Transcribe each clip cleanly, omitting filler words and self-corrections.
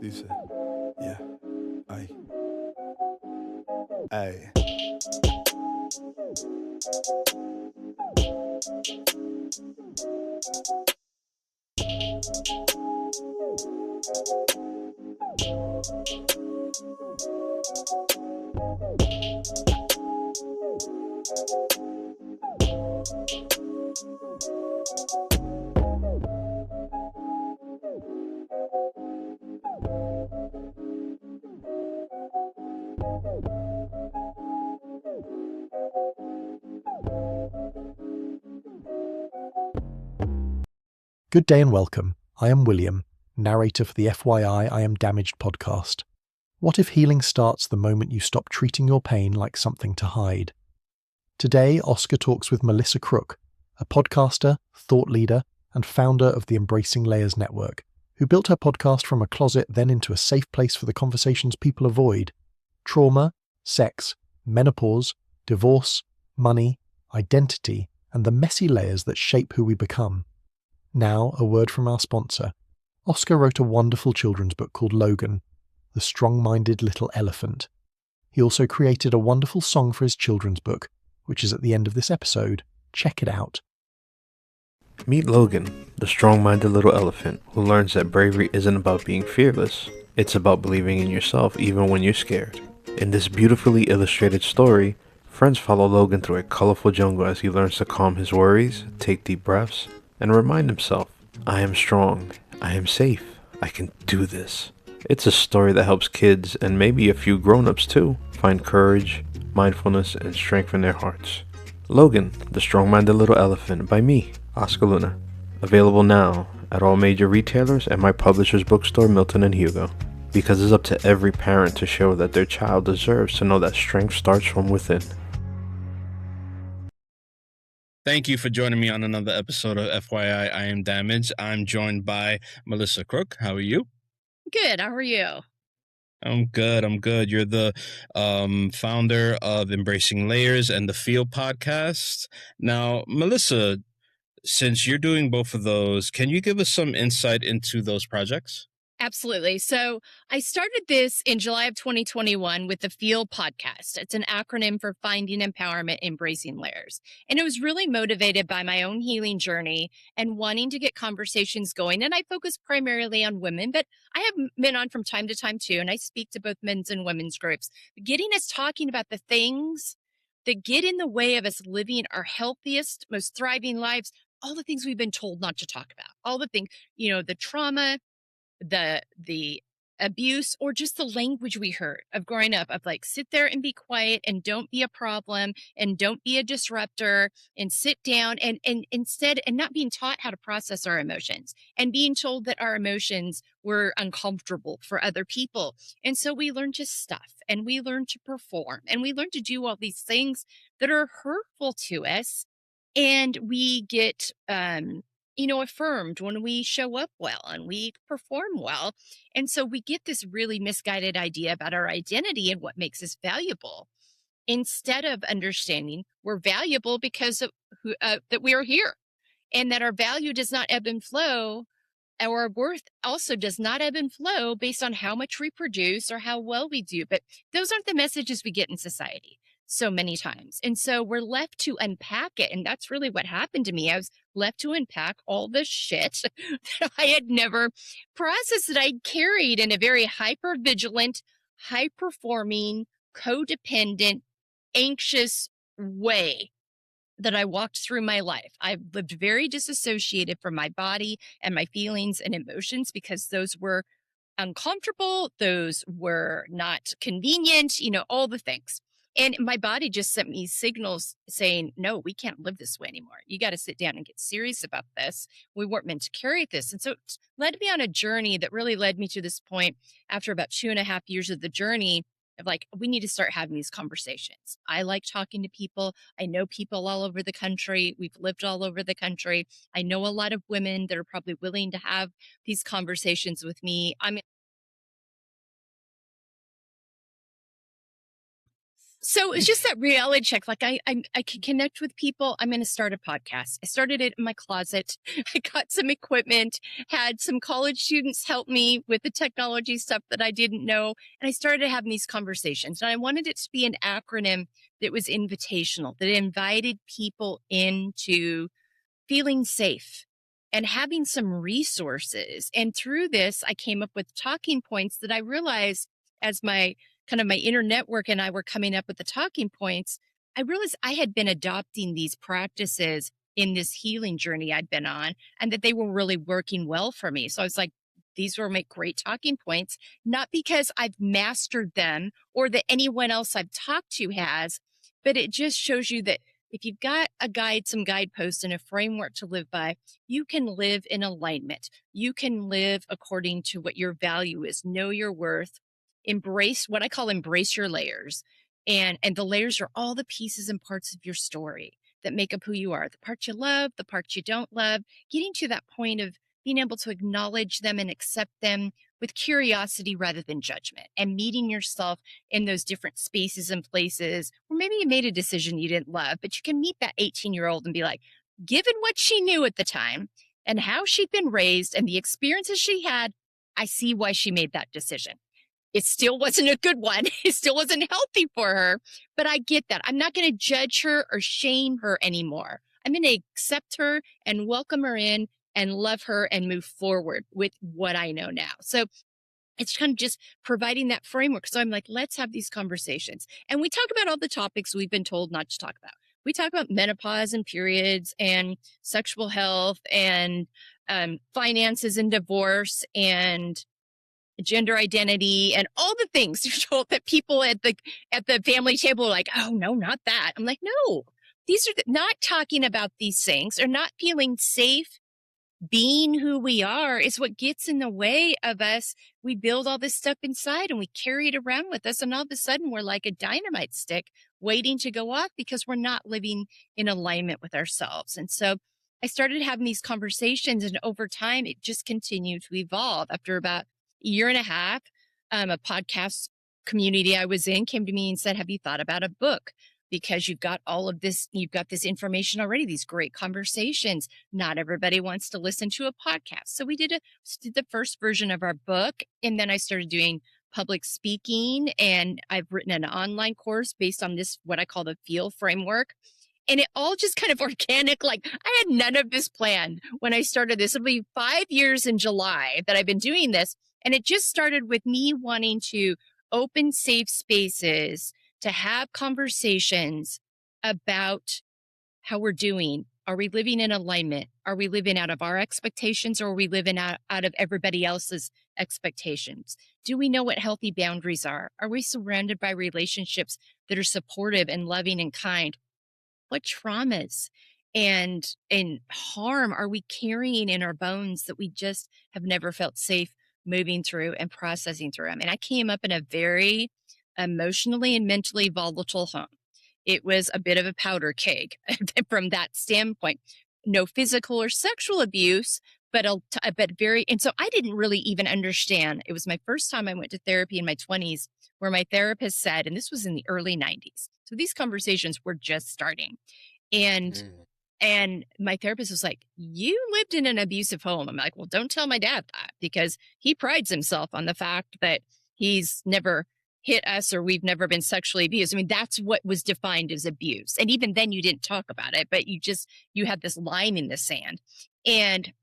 Dice, yeah, ay, ay. Good day and welcome. I am William, narrator for the FYI I Am Damaged podcast. What if healing starts the moment you stop treating your pain like something to hide? Today, Oscar talks with Melissa Crook, a podcaster, thought leader, and founder of the Embracing Layers network, who built her podcast from a closet then into a safe place for the conversations people avoid: trauma, sex, menopause, divorce, money, identity, and the messy layers that shape who we become. Now, a word from our sponsor. Oscar wrote a wonderful children's book called Logan, The Strong-Minded Little Elephant. He also created a wonderful song for his children's book, which is at the end of this episode. Check it out. Meet Logan, the strong-minded little elephant who learns that bravery isn't about being fearless. It's about believing in yourself even when you're scared. In this beautifully illustrated story, friends follow Logan through a colorful jungle as he learns to calm his worries, take deep breaths, and remind himself, I am strong, I am safe, I can do this. It's a story that helps kids, and maybe a few grown-ups too, find courage, mindfulness, and strength in their hearts. Logan, the Strong-Minded Little Elephant by me, Oscar Luna. Available now at all major retailers and my publisher's bookstore, Milton and Hugo. Because it's up to every parent to show that their child deserves to know that strength starts from within. Thank you for joining me on another episode of FYI I Am Damaged. I'm joined by Melissa Crook. How are you? Good. How are you? I'm good. You're the founder of Embracing Layers and the Feel podcast. Now, Melissa, since you're doing both of those, can you give us some insight into those projects? Absolutely. So I started this in July of 2021 with the Feel podcast. It's an acronym for Finding Empowerment, Embracing Layers. And it was really motivated by my own healing journey and wanting to get conversations going. And I focus primarily on women, but I have men on from time to time too. And I speak to both men's and women's groups, getting us talking about the things that get in the way of us living our healthiest, most thriving lives, all the things we've been told not to talk about, all the things, the trauma, the abuse, or just the language we heard of growing up of like, sit there and be quiet and don't be a problem and don't be a disruptor and sit down and instead, and not being taught how to process our emotions and being told that our emotions were uncomfortable for other people. And so we learn to stuff and we learn to perform and we learn to do all these things that are hurtful to us. And we get, affirmed when we show up well and we perform well. And so we get this really misguided idea about our identity and what makes us valuable, instead of understanding we're valuable because of that we are here, and that our value does not ebb and flow. Our worth also does not ebb and flow based on how much we produce or how well we do. But those aren't the messages we get in society so many times. And so we're left to unpack it. And that's really what happened to me. I was left to unpack all the shit that I had never processed, that I carried in a very hyper vigilant, high performing, codependent, anxious way that I walked through my life. I've lived very disassociated from my body and my feelings and emotions because those were uncomfortable. Those were not convenient, all the things. And my body just sent me signals saying, no, we can't live this way anymore. You got to sit down and get serious about this. We weren't meant to carry this. And so it led me on a journey that really led me to this point after about 2.5 years of the journey of like, we need to start having these conversations. I like talking to people. I know people all over the country. We've lived all over the country. I know a lot of women that are probably willing to have these conversations with me. So it's just that reality check. Like I can connect with people. I'm going to start a podcast. I started it in my closet. I got some equipment, had some college students help me with the technology stuff that I didn't know. And I started having these conversations, and I wanted it to be an acronym that was invitational, that invited people into feeling safe and having some resources. And through this, I came up with talking points that I realized as my inner network and I were coming up with the talking points, I realized I had been adopting these practices in this healing journey I'd been on, and that they were really working well for me. So I was like, these will make great talking points, not because I've mastered them or that anyone else I've talked to has, but it just shows you that if you've got a guide, some guideposts and a framework to live by, you can live in alignment. You can live according to what your value is, know your worth, embrace what I call embrace your layers. And the layers are all the pieces and parts of your story that make up who you are, the parts you love, the parts you don't love, getting to that point of being able to acknowledge them and accept them with curiosity rather than judgment, and meeting yourself in those different spaces and places where maybe you made a decision you didn't love, but you can meet that 18-year-old and be like, given what she knew at the time and how she'd been raised and the experiences she had, I see why she made that decision. It still wasn't a good one. It still wasn't healthy for her, but I get that. I'm not going to judge her or shame her anymore. I'm going to accept her and welcome her in and love her and move forward with what I know now. So it's kind of just providing that framework. So I'm like, let's have these conversations. And we talk about all the topics we've been told not to talk about. We talk about menopause and periods and sexual health and finances and divorce and gender identity and all the things you're told that people at the family table are like, oh no, not that. I'm like, no, these are not talking about these things or not feeling safe being who we are is what gets in the way of us. We build all this stuff inside and we carry it around with us. And all of a sudden we're like a dynamite stick waiting to go off because we're not living in alignment with ourselves. And so I started having these conversations, and over time, it just continued to evolve. After about a year and a half, a podcast community I was in came to me and said, have you thought about a book? Because you've got all of this, you've got this information already, these great conversations. Not everybody wants to listen to a podcast. So we did the first version of our book. And then I started doing public speaking, and I've written an online course based on this, what I call the FEEL framework. And it all just kind of organic. Like, I had none of this planned when I started this. It'll be 5 years in July that I've been doing this. And it just started with me wanting to open safe spaces to have conversations about how we're doing. Are we living in alignment? Are we living out of our expectations, or are we living out of everybody else's expectations? Do we know what healthy boundaries are? Are we surrounded by relationships that are supportive and loving and kind? What traumas and harm are we carrying in our bones that we just have never felt safe moving through and processing through them? And I came up in a very emotionally and mentally volatile home. It was a bit of a powder keg from that standpoint. No physical or sexual abuse, but very, and so I didn't really even understand. It was my first time I went to therapy in my 20s, where my therapist said, and this was in the early 90s. So these conversations were just starting. And my therapist was like, you lived in an abusive home. I'm like, well, don't tell my dad that, because he prides himself on the fact that he's never hit us or we've never been sexually abused. I mean, that's what was defined as abuse. And even then you didn't talk about it, but you had this line in the sand. And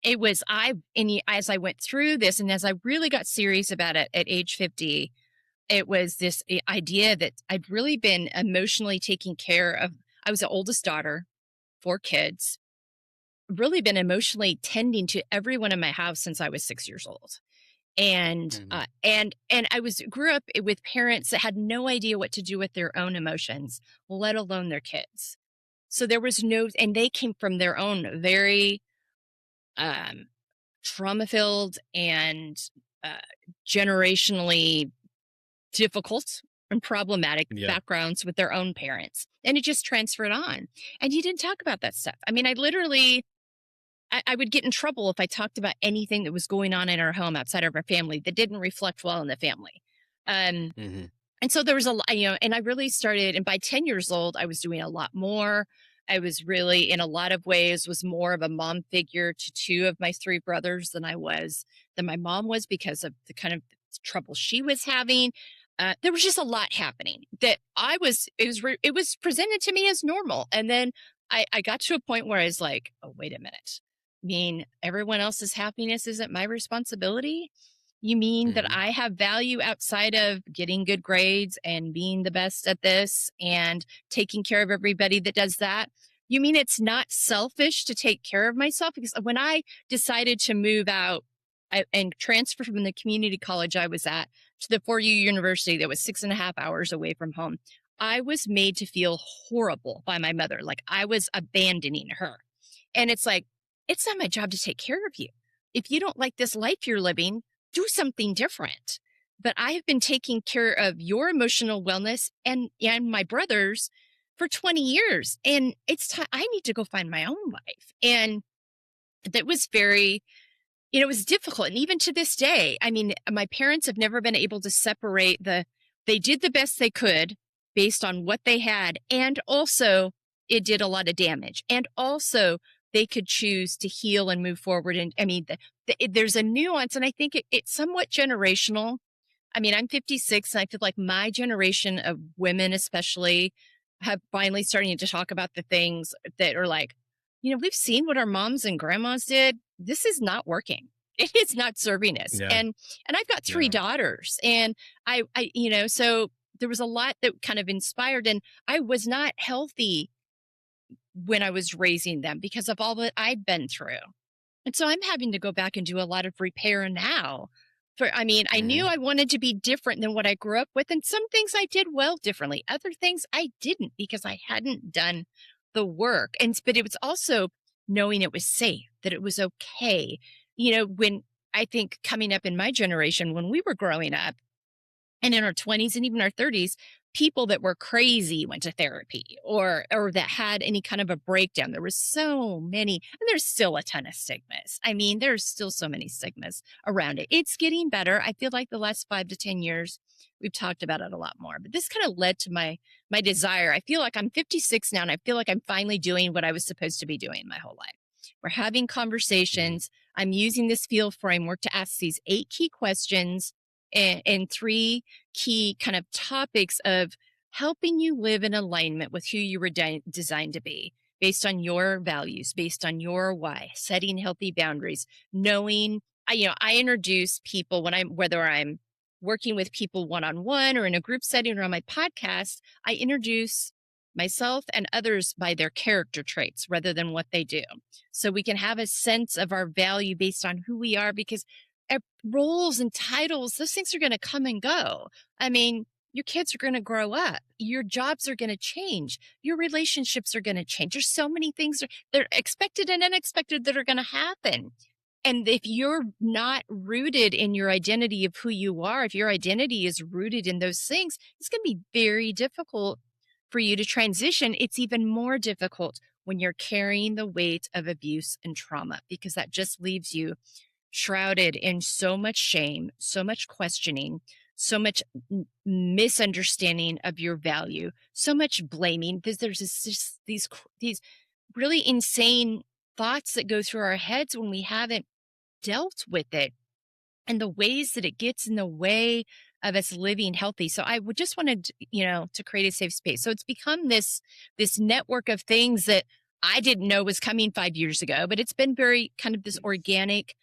it was, as I went through this and as I really got serious about it at age 50, it was this idea that I'd really been emotionally taking care of. I was the oldest daughter, 4 kids, really been emotionally tending to everyone in my house since I was 6 years old. And I grew up with parents that had no idea what to do with their own emotions, let alone their kids. So there was and they came from their own very trauma-filled and generationally difficult and problematic backgrounds with their own parents. And it just transferred on. And you didn't talk about that stuff. I mean, I would get in trouble if I talked about anything that was going on in our home outside of our family that didn't reflect well in the family. And And so there was a lot, and I really started, and by 10 years old, I was doing a lot more. I was really, in a lot of ways, was more of a mom figure to two of my three brothers than my mom was, because of the kind of trouble she was having. There was just a lot happening that it was presented to me as normal. And then I got to a point where I was like, oh, wait a minute. I mean, everyone else's happiness isn't my responsibility? You mean that I have value outside of getting good grades and being the best at this and taking care of everybody that does that? You mean it's not selfish to take care of myself? Because when I decided to move out and transfer from the community college I was at to the 4U university that was 6.5 hours away from home, I was made to feel horrible by my mother, like I was abandoning her. And it's like, it's not my job to take care of you. If you don't like this life you're living, do something different. But I have been taking care of your emotional wellness and my brother's for 20 years. And it's time I need to go find my own life. And that was very, it was difficult. And even to this day, I mean, my parents have never been able to separate they did the best they could based on what they had. And also it did a lot of damage. And also they could choose to heal and move forward. And I mean, there's a nuance, and I think it's somewhat generational. I mean, I'm 56, and I feel like my generation of women especially have finally starting to talk about the things that are like, we've seen what our moms and grandmas did. This is not working. It is not serving us. Yeah. And I've got three daughters, and I so there was a lot that kind of inspired, and I was not healthy when I was raising them because of all that I'd been through. And so I'm having to go back and do a lot of repair now. I knew I wanted to be different than what I grew up with. And some things I did well differently. Other things I didn't, because I hadn't done the work. But it was also knowing it was safe, that it was okay. When I think coming up in my generation, when we were growing up and in our 20s and even our 30s, people that were crazy went to therapy or that had any kind of a breakdown. There was so many, and there's still a ton of stigmas. I mean, there's still so many stigmas around it. It's getting better. I feel like the last 5 to 10 years, we've talked about it a lot more, but this kind of led to my desire. I feel like I'm 56 now, and I feel like I'm finally doing what I was supposed to be doing my whole life. We're having conversations. I'm using this field framework to ask these 8 key questions and 3 key kind of topics of helping you live in alignment with who you were designed to be, based on your values, based on your why, setting healthy boundaries, knowing, I introduce people whether I'm working with people one-on-one or in a group setting or on my podcast, I introduce myself and others by their character traits rather than what they do. So we can have a sense of our value based on who we are, because roles and titles, those things are going to come and go. I mean, your kids are going to grow up. Your jobs are going to change. Your relationships are going to change. There's so many things that are expected and unexpected that are going to happen. And if you're not rooted in your identity of who you are, if your identity is rooted in those things, it's going to be very difficult for you to transition. It's even more difficult when you're carrying the weight of abuse and trauma, because that just leaves you shrouded in so much shame, so much questioning, so much misunderstanding of your value, so much blaming, because there's just these really insane thoughts that go through our heads when we haven't dealt with it, and the ways that it gets in the way of us living healthy. So I would just wanted, to create a safe space. So it's become this network of things that I didn't know was coming 5 years ago, but it's been very kind of this organic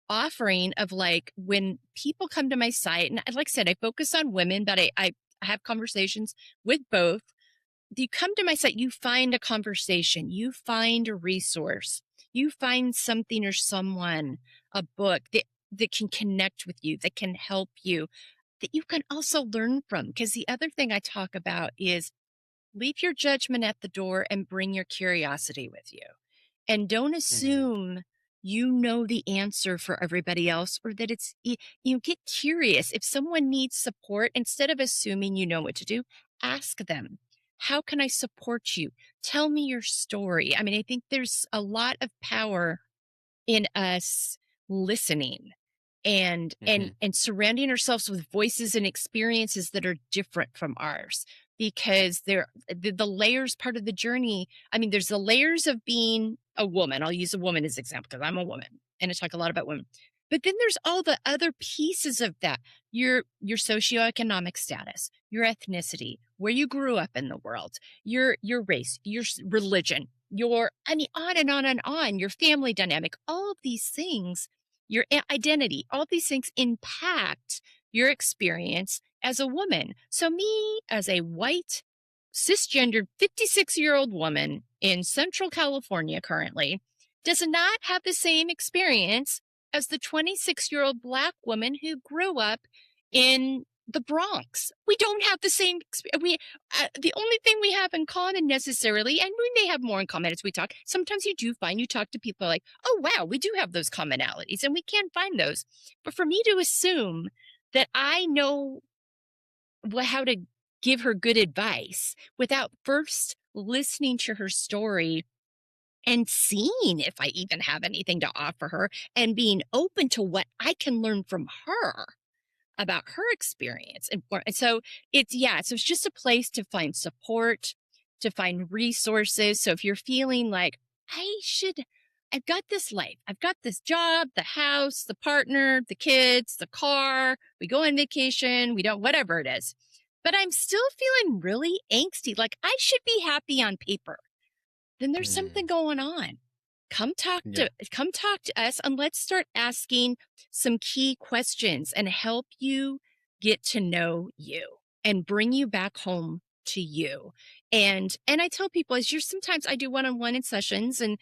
offering of, like, when people come to my site, and like I said, I focus on women, but I have conversations with both. You come to my site, you find a conversation, you find a resource, you find something or someone, a book that can connect with you, that can help you, that you can also learn from. Because the other thing I talk about is leave your judgment at the door and bring your curiosity with you. And don't assume you know the answer for everybody else, or that it's, get curious. If someone needs support, instead of assuming you know what to do, ask them, how can I support you? Tell me your story. I mean, I think there's a lot of power in us listening and surrounding ourselves with voices and experiences that are different from ours, because they're the layers part of the journey. I mean, there's the layers of being a woman. I'll use a woman as an example because I'm a woman and I talk a lot about women. But then there's all the other pieces of that. Your socioeconomic status, your ethnicity, where you grew up in the world, your race, your religion, I mean, on and on and on, your family dynamic, all of these things, your identity, all of these things impact your experience as a woman. So me, as a white, cisgendered 56-year-old woman in Central California currently, does not have the same experience as the 26-year-old Black woman who grew up in the Bronx. We don't have the same experience. The only thing we have in common necessarily, and we may have more in common as we talk, sometimes you talk to people like, oh, wow, we do have those commonalities, and we can find those. But for me to assume that I know how to give her good advice without first listening to her story and seeing if I even have anything to offer her and being open to what I can learn from her about her experience. And so it's just a place to find support, to find resources. So if you're feeling like I've got this life, I've got this job, the house, the partner, the kids, the car, we go on vacation, we don't, whatever it is, but I'm still feeling really angsty, like I should be happy on paper, then there's something going on. Come talk to us, and let's start asking some key questions and help you get to know you and bring you back home to you. And I tell people, sometimes I do one-on-one in sessions, and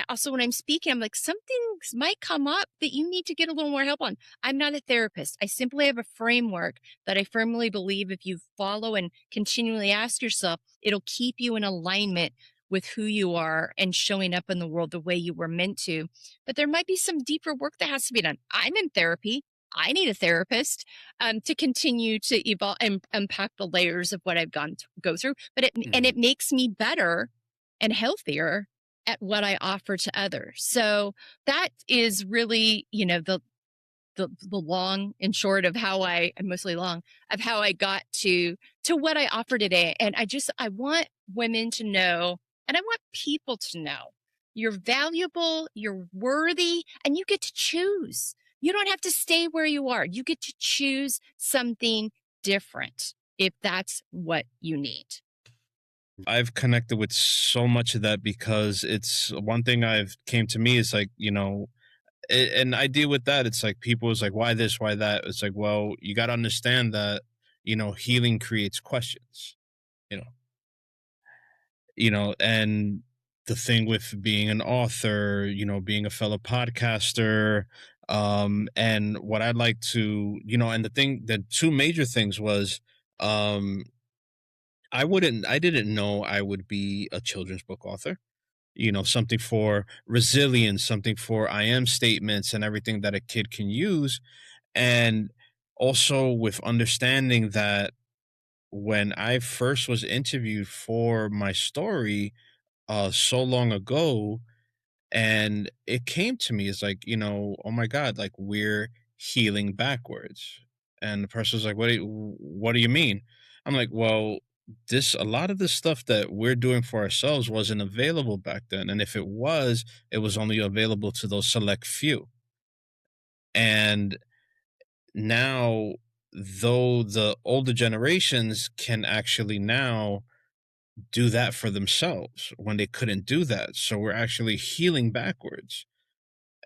also when I'm speaking, I'm like, some things might come up that you need to get a little more help on. I'm not a therapist. I simply have a framework that I firmly believe if you follow and continually ask yourself, it'll keep you in alignment with who you are and showing up in the world the way you were meant to. But there might be some deeper work that has to be done. I'm in therapy. I need a therapist to continue to evolve and unpack the layers of what I've go through. But it makes me better and healthier at what I offer to others. So that is really, the long and short of mostly long, of how I got to what I offer today. And I want women to know, and I want people to know, you're valuable, you're worthy, and you get to choose. You don't have to stay where you are. You get to choose something different if that's what you need. I've connected with so much of that because it's one thing I've came to me is like, and I deal with that. It's like people is like, why this, why that? It's like, well, you got to understand that, healing creates questions, you know, and the thing with being an author, being a fellow podcaster, and what I'd like to, and the two major things was, I didn't know I would be a children's book author, something for resilience, something for I am statements and everything that a kid can use. And also with understanding that when I first was interviewed for my story, so long ago, and it came to me as like, oh my God, like we're healing backwards. And the person was like, what do you mean? I'm like, well, a lot of the stuff that we're doing for ourselves wasn't available back then. And if it was only available to those select few. And now, though the older generations can actually now do that for themselves when they couldn't do that. So we're actually healing backwards.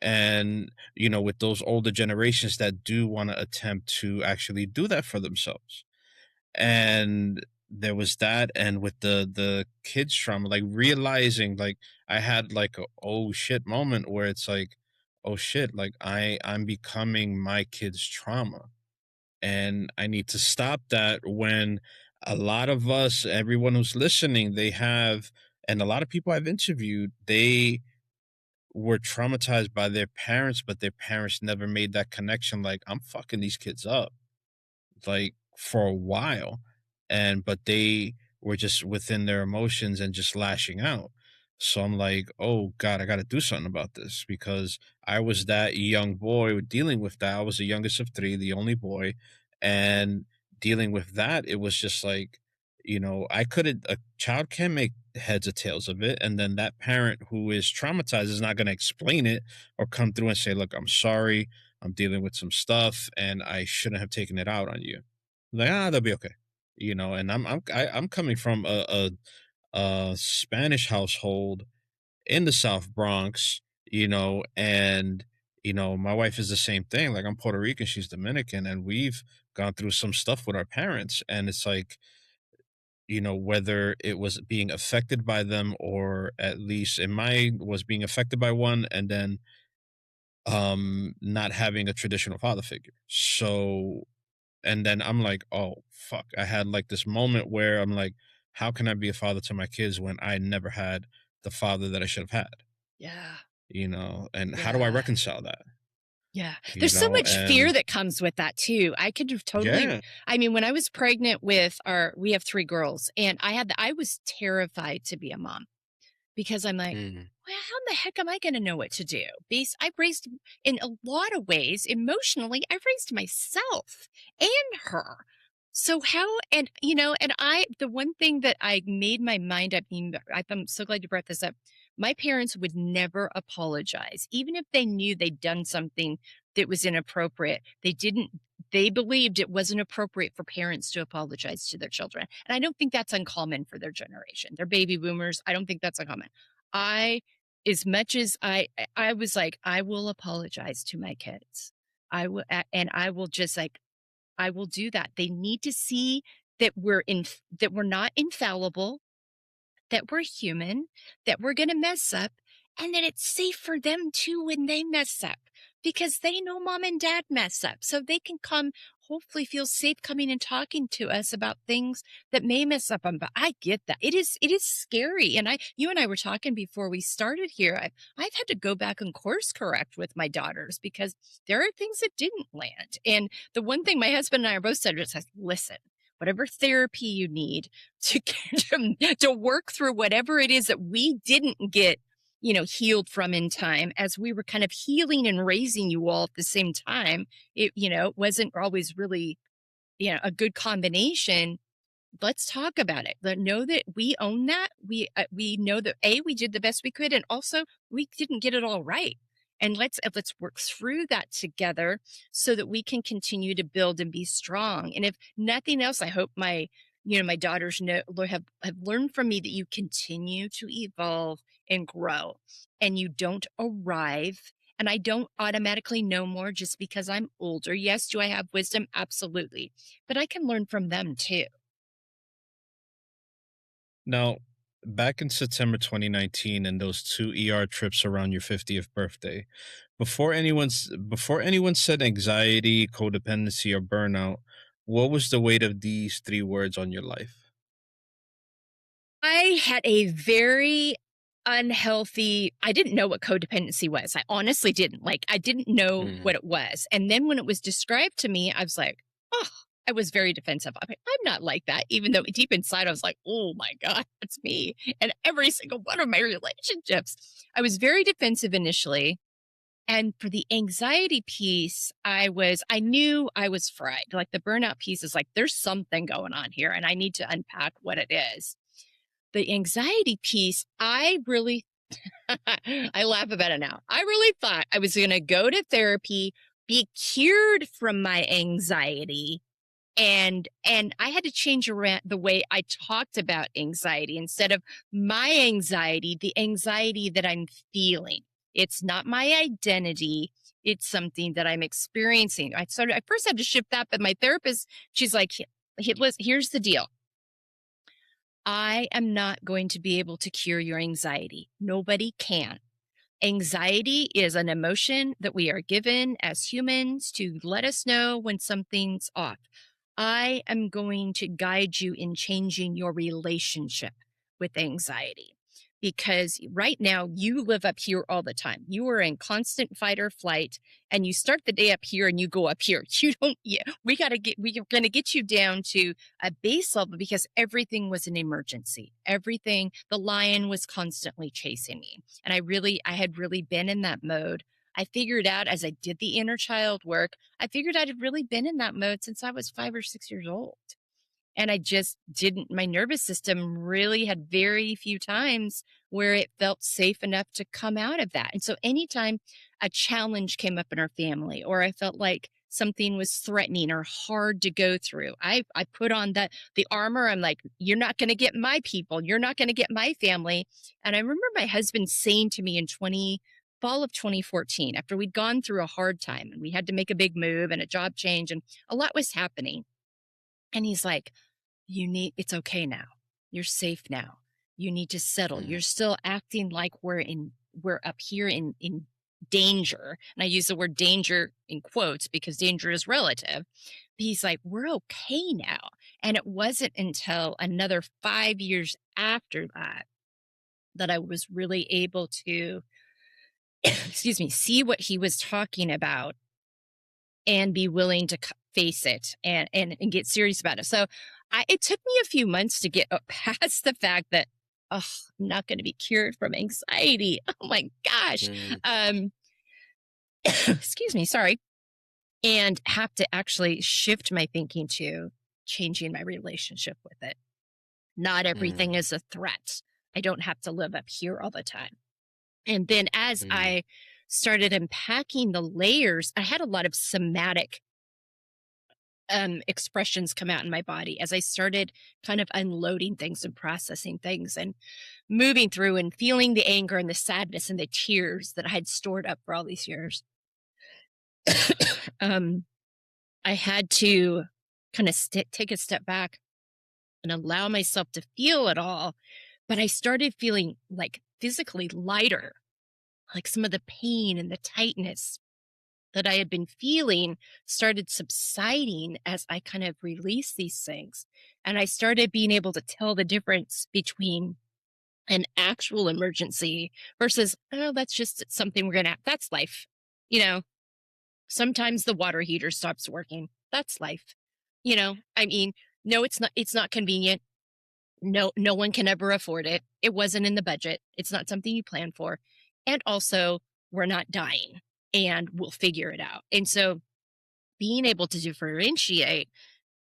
And, with those older generations that do want to attempt to actually do that for themselves. And there was that. And with the kids trauma, like realizing, like I had like a oh shit moment where it's like, oh shit, like I'm becoming my kids' trauma. And I need to stop that when a lot of us, everyone who's listening, and a lot of people I've interviewed, they were traumatized by their parents, but their parents never made that connection. Like, I'm fucking these kids up, like for a while. But they were just within their emotions and just lashing out. So I'm like, oh God, I got to do something about this because I was that young boy dealing with that. I was the youngest of three, the only boy. And dealing with that, it was just like, I couldn't, a child can make heads or tails of it. And then that parent who is traumatized is not going to explain it or come through and say, look, I'm sorry. I'm dealing with some stuff and I shouldn't have taken it out on you. Like, they'll be okay. And I'm coming from a Spanish household in the South Bronx, and my wife is the same thing. Like, I'm Puerto Rican, she's Dominican, and we've gone through some stuff with our parents, and it's like, whether it was being affected by them or at least in my was being affected by one, and then not having a traditional father figure. So and then I'm like, oh fuck. I had like this moment where I'm like, how can I be a father to my kids when I never had the father that I should have had? Yeah. And how do I Yeah. reconcile that? Yeah. There's so much fear And that comes with that too. I could have totally, yeah. I mean, when I was pregnant with we have 3 girls, and I was terrified to be a mom because I'm like, Mm. well, how in the heck am I going to know what to do? I've raised, in a lot of ways, emotionally, I've raised myself and her. So how, the one thing that I made my mind up, I'm so glad you brought this up. My parents would never apologize, even if they knew they'd done something that was inappropriate. They believed it wasn't appropriate for parents to apologize to their children. And I don't think that's uncommon for their generation. They're baby boomers. I don't think that's uncommon. I, as much as I was like, I will apologize to my kids. And I will just like, I will do that. They need to see that that we're not infallible, that we're human, that we're going to mess up, and that it's safe for them too when they mess up because they know mom and dad mess up. So they can hopefully feel safe coming and talking to us about things that may mess up on. But I get that. It is scary. And you and I were talking before we started here. I've had to go back and course correct with my daughters because there are things that didn't land. And the one thing my husband and I are both said is, listen, whatever therapy you need to to work through whatever it is that we didn't get, healed from in time, as we were kind of healing and raising you all at the same time. It, wasn't always really, a good combination. Let's talk about it. Know that we own that. We know that we did the best we could, and also we didn't get it all right. And let's work through that together so that we can continue to build and be strong. And if nothing else, I hope my daughters have learned from me that you continue to evolve and grow, and you don't arrive. And I don't automatically know more just because I'm older. Yes, do I have wisdom? Absolutely. But I can learn from them too. Now, back in September 2019 and those 2 ER trips around your 50th birthday, before anyone said anxiety, codependency, or burnout, what was the weight of these 3 words on your life? I had a very unhealthy, I didn't know what codependency was. I honestly didn't. Like, I didn't know Mm. what it was. And then when it was described to me, I was like, oh, I was very defensive. I'm not like that, even though deep inside I was like, oh my God, that's me. And every single one of my relationships, I was very defensive initially. And for the anxiety piece, I knew I was fried. Like, the burnout piece is like, there's something going on here and I need to unpack what it is. The anxiety piece, I really, I laugh about it now. I really thought I was going to go to therapy, be cured from my anxiety. And I had to change around the way I talked about anxiety. Instead of my anxiety, the anxiety that I'm feeling. It's not my identity. It's something that I'm experiencing. I first had to shift that, but my therapist, she's like, here's the deal. I am not going to be able to cure your anxiety. Nobody can. Anxiety is an emotion that we are given as humans to let us know when something's off. I am going to guide you in changing your relationship with anxiety. because right now you live up here all the time. You are in constant fight or flight, and you start the day up here and you go up here. You don't, yeah, we're going to get you down to a base level because everything was an emergency. Everything, the lion was constantly chasing me. And I had really been in that mode. I figured out as I did the inner child work, I figured I had really been in that mode since I was 5 or 6 years old. And I just didn't, my nervous system really had very few times where it felt safe enough to come out of that. And so anytime a challenge came up in our family, or I felt like something was threatening or hard to go through, I put on the armor. I'm like, you're not going to get my people. You're not going to get my family. And I remember my husband saying to me in fall of 2014, after we'd gone through a hard time and we had to make a big move and a job change and a lot was happening. And he's like, it's okay now. You're safe now. You need to settle. You're still acting like we're up here in danger. And I use the word danger in quotes because danger is relative. But he's like, we're okay now. And it wasn't until another 5 years after that I was really able to, see what he was talking about and be willing to face it and get serious about it. So it took me a few months to get past the fact that, I'm not going to be cured from anxiety. Oh my gosh. Excuse me. Sorry. And have to actually shift my thinking to changing my relationship with it. Not everything is a threat. I don't have to live up here all the time. And then as I started unpacking the layers, I had a lot of somatic expressions come out in my body as I started kind of unloading things and processing things and moving through and feeling the anger and the sadness and the tears that I had stored up for all these years. I had to kind of take a step back and allow myself to feel it all. But I started feeling like physically lighter, like some of the pain and the tightness that I had been feeling started subsiding as I kind of released these things. And I started being able to tell the difference between an actual emergency versus, oh, that's just something we're going to have. That's life. Sometimes the water heater stops working. That's life. I mean, no, it's not convenient. No one can ever afford it. It wasn't in the budget. It's not something you plan for. And also, we're not dying. And we'll figure it out. And so being able to differentiate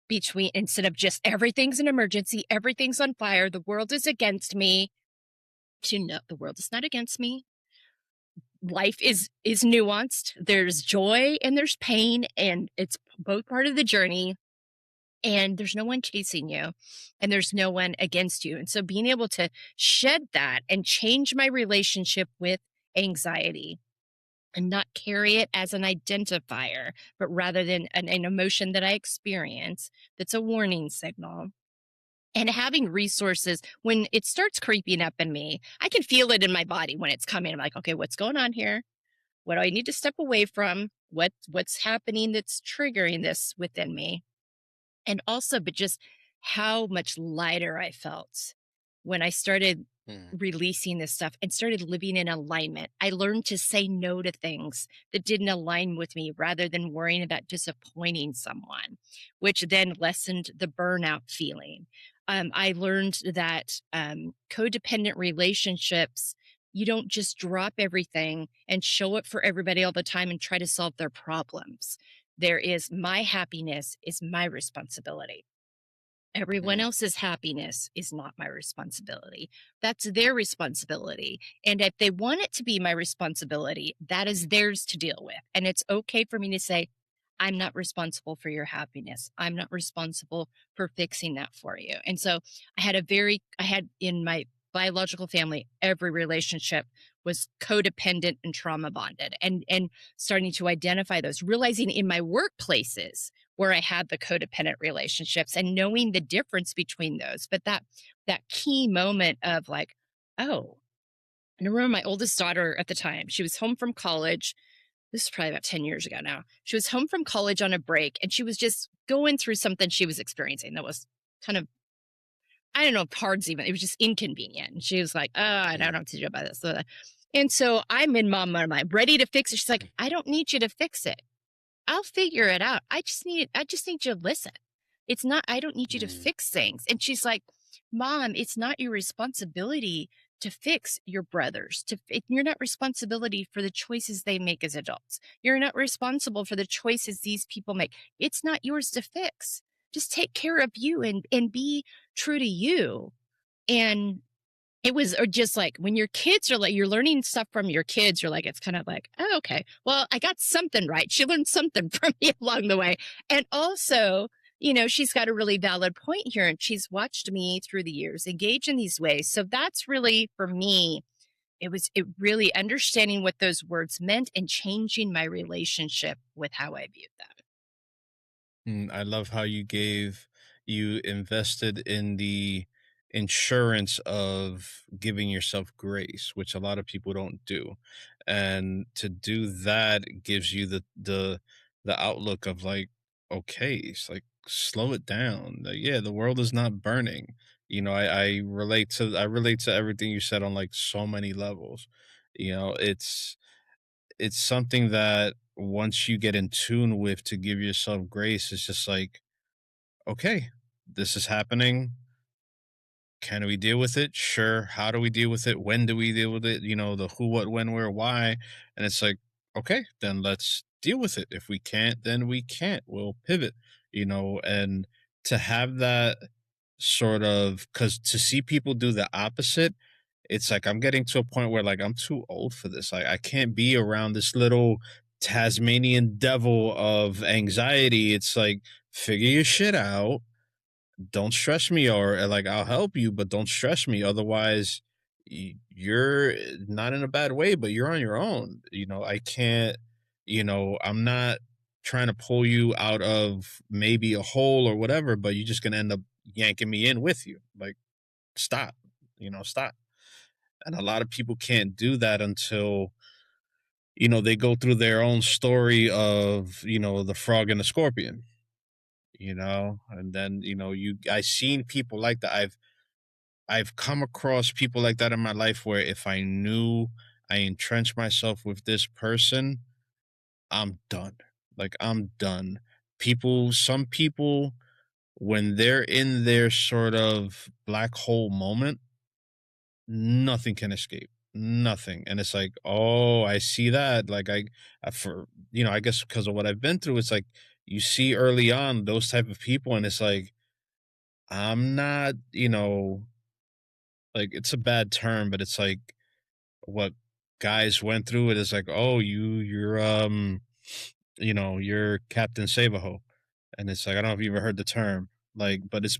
between, instead of just everything's an emergency, everything's on fire, the world is against me, to know the world is not against me. Life is nuanced. There's joy and there's pain, and it's both part of the journey. And there's no one chasing you, and there's no one against you. And so being able to shed that and change my relationship with anxiety, and not carry it as an identifier, but rather than an emotion that I experience that's a warning signal. And having resources when it starts creeping up in me, I can feel it in my body when it's coming. I'm like, okay, what's going on here? What do I need to step away from? What's happening that's triggering this within me? And also, but just how much lighter I felt when I started releasing this stuff and started living in alignment. I learned to say no to things that didn't align with me rather than worrying about disappointing someone, which then lessened the burnout feeling. I learned that codependent relationships, you don't just drop everything and show up for everybody all the time and try to solve their problems. There is, my happiness is my responsibility. Everyone else's happiness is not my responsibility. That's their responsibility. And if they want it to be my responsibility, that is theirs to deal with. And it's okay for me to say, I'm not responsible for your happiness. I'm not responsible for fixing that for you. And so I had in my biological family, every relationship was codependent and trauma bonded, and starting to identify those, realizing in my workplaces where I had the codependent relationships and knowing the difference between those. But that key moment of like, oh, and I remember my oldest daughter at the time, she was home from college. This is probably about 10 years ago now. She was home from college on a break, and she was just going through something she was experiencing that was kind of I don't know if hard's even, it was just inconvenient. And she was like, oh, I don't know what to do about this. And so I'm in mom mode. I'm ready to fix it. She's like, I don't need you to fix it. I'll figure it out. I just need you to listen. It's not, I don't need you to fix things. And she's like, Mom, it's not your responsibility to fix your brothers. You're not responsibility for the choices they make as adults. You're not responsible for the choices these people make. It's not yours to fix. Just take care of you and be true to you. And it was just like when your kids are like, you're learning stuff from your kids, you're like, it's kind of like, oh, okay, well, I got something right. She learned something from me along the way. And also, she's got a really valid point here. And she's watched me through the years engage in these ways. So that's really, for me, it really understanding what those words meant and changing my relationship with how I viewed them. I love how you invested in the insurance of giving yourself grace, which a lot of people don't do. And to do that gives you the outlook of like, okay, it's like slow it down. Like, yeah, the world is not burning. I relate to everything you said on like so many levels. It's something that once you get in tune with to give yourself grace, it's just like, okay, this is happening. Can we deal with it? Sure. How do we deal with it? When do we deal with it? The who, what, when, where, why. And it's like, okay, then let's deal with it. If we can't, then we can't. We'll pivot, and to have that sort of, because to see people do the opposite, it's like I'm getting to a point where like I'm too old for this. Like I can't be around this little Tasmanian devil of anxiety. It's like figure your shit out. Don't stress me, or like I'll help you, but don't stress me. Otherwise, you're not in a bad way, but you're on your own. I can't. I'm not trying to pull you out of maybe a hole or whatever, but you're just gonna end up yanking me in with you. Like stop. Stop. And a lot of people can't do that until, they go through their own story of, the frog and the scorpion, and then, I seen people like that. I've come across people like that in my life where if I knew I entrenched myself with this person, I'm done. Like I'm done. Some people, when they're in their sort of black hole moment, nothing can escape, nothing. And it's like, oh, I see that. Like I guess because of what I've been through, it's like you see early on those type of people, and it's like I'm not, like it's a bad term, but it's like what guys went through. It is like, oh, you're Captain Save-A-Ho. And it's like, I don't know if you've ever heard the term, like, but it's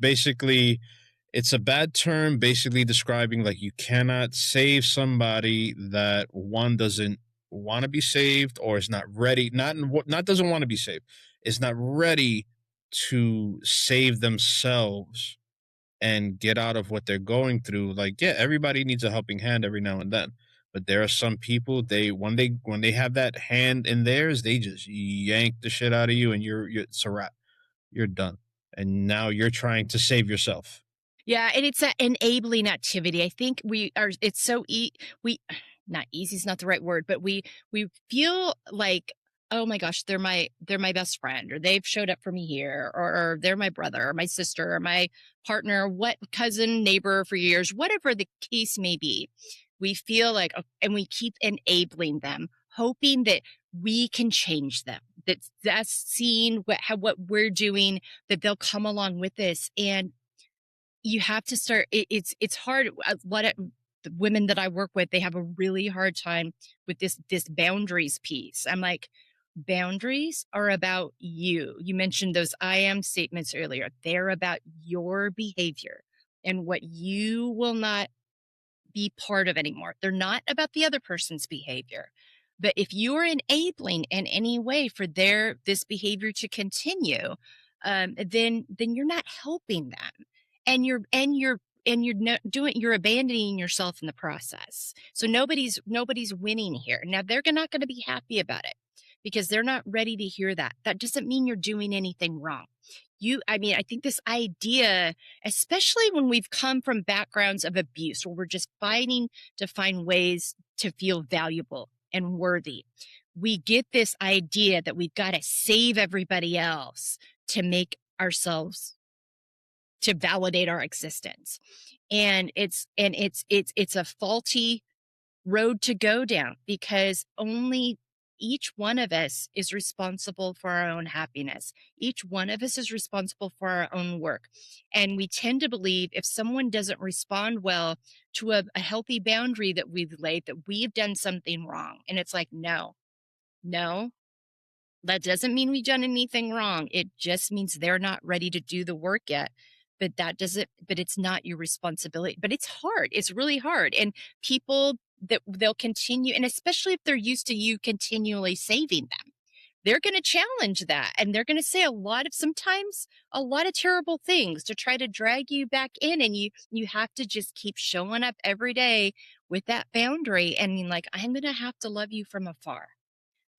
a bad term basically describing like you cannot save somebody that one doesn't want to be saved, or is not ready, not doesn't want to be saved, is not ready to save themselves and get out of what they're going through. Like, yeah, everybody needs a helping hand every now and then. But there are some people, when they have that hand in theirs, they just yank the shit out of you, and you're it's a wrap. You're done. And now you're trying to save yourself. Yeah, and it's an enabling activity. I think it's so we not easy is not the right word, but we feel like, oh my gosh, they're my best friend, or they've showed up for me here, or they're my brother or my sister or my partner, what cousin, neighbor for years, whatever the case may be. We feel like, and we keep enabling them, hoping that we can change them. That's seeing what we're doing, that they'll come along with this. And you have to start. It's hard. The women that I work with, they have a really hard time with this boundaries piece. I'm like, boundaries are about you. You mentioned those I am statements earlier. They're about your behavior and what you will not be part of anymore. They're not about the other person's behavior. But if you're enabling in any way for this behavior to continue, then you're not helping them, and you're you're abandoning yourself in the process. So nobody's winning here. Now they're not going to be happy about it. because they're not ready to hear that. That doesn't mean you're doing anything wrong. I think this idea, especially when we've come from backgrounds of abuse where we're just fighting to find ways to feel valuable and worthy, we get this idea that we've got to save everybody else to make ourselves, to validate our existence. And it's a faulty road to go down, because only each one of us is responsible for our own happiness. Each one of us is responsible for our own work. And we tend to believe if someone doesn't respond well to a healthy boundary that we've laid, that we've done something wrong. And it's like, no, that doesn't mean we've done anything wrong. It just means they're not ready to do the work yet. But it's not your responsibility. But it's hard. It's really hard. And people, that they'll continue, and especially if they're used to you continually saving them, they're going to challenge that. And they're going to say sometimes a lot of terrible things to try to drag you back in. And you have to just keep showing up every day with that boundary. And like, I'm going to have to love you from afar.